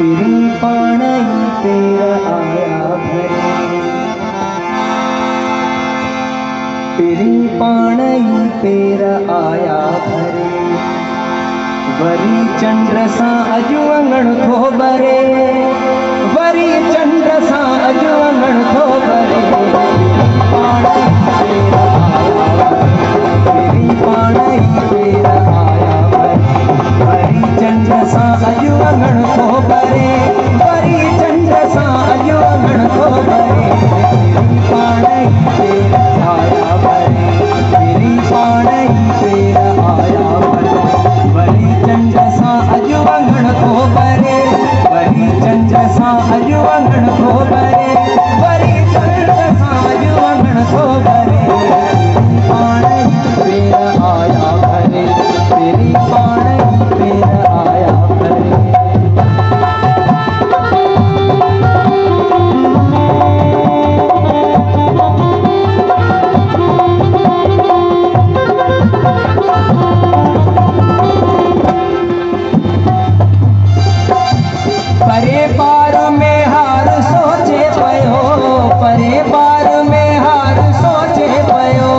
तेरी पानी तेरा आया भरे, तेरी पानी तेरा आया भरे, वरी चंद्र सा अजु अंगण थो भरे, वरी चंद्र सा अजु अंगण थो भरे, तेरी पानी तेरा आया भरे, वरी चंद्र सा अजु अंगण थो भरे, वरी चंद्र सा अजु अंगण थो भरे, तेरी पानी तेरा आया भरे, तेरी पानी तेरा आया भरे, वरी चंद्र सा अजु अंगण थो भरे, वरी चंद्र सा अजु अंगण थो भरे, वरी चंद्र सा अजु अंगण थो भरे, तेरी पानी तेरा आया भरे, तेरी पानी तेरा आया भरे। परे पार में हार सोचे पयो, परे पार में हार सोचे पयो,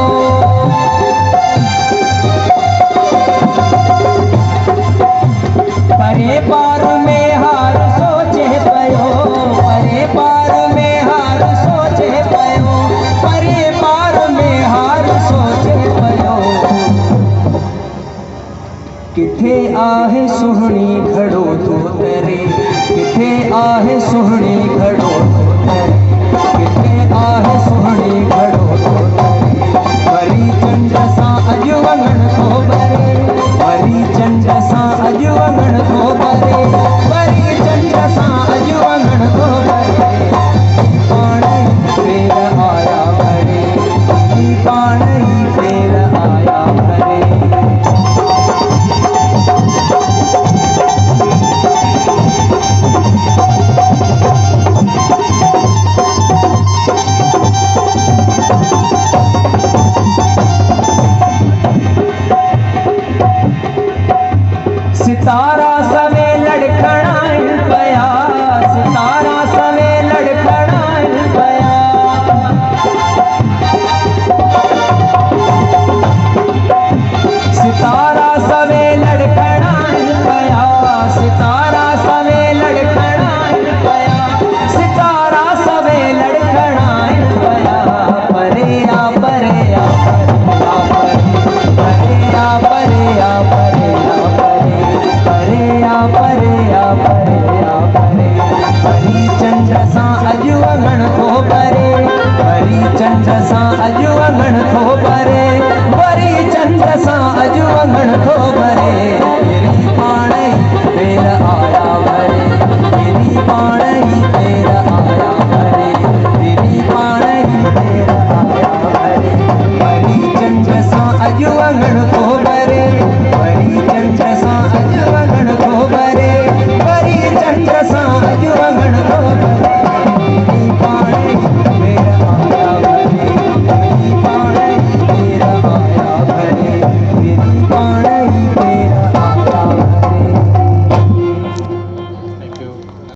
परे पार में हार सोचे पयो, परे पार में हार सोचे पयो, परे पार में हार सोचे पयो, किथे आहे सुहणी घड़ो तो तरे, किथे आहे सुहणी घड़ो तो तरे, किथे आहे सुहणी घड़ो तो तरे, वरी चंद्र सा अजु अंगण थो भरे, वरी चंद्र सा अजु अंगण थो भरे, वरी चंद्र सा अजु अंगण थो भरे, पाणी तेरा आया भरे, पाणी तेरा आया भरे। सितारा सवे लड़खड़ाइन पया, सितारा सवे लड़खड़ाइन पया, सितारा सवे लड़खड़ाइन पया, सितारा सवे लड़खड़ाइन पया, सितारा सवे लड़खड़ाइन पया, परे आ परे आ परे आ परे आ परे आ परे आ परे आ परे आ परे, वरी चंद्र सा अजु अंगण थो भरे, वरी चंद्र सा अजु अंगण थो भरे, वरी चंद्र सा अजु अंगण थो भरे, तेरी पाणी तेरा आया भरे, तेरी पाणी तेरा आया भरे, तेरी पाणी तेरा आया भरे, वरी चंद्र सा अजु अंगण थो भरे, वरी चंद्र सा अजु अंगण थो भरे, वरी चंद्र सा अजु अंगण थो भरे, तेरी पाणी तेरा आया भरे, तेरी पाणी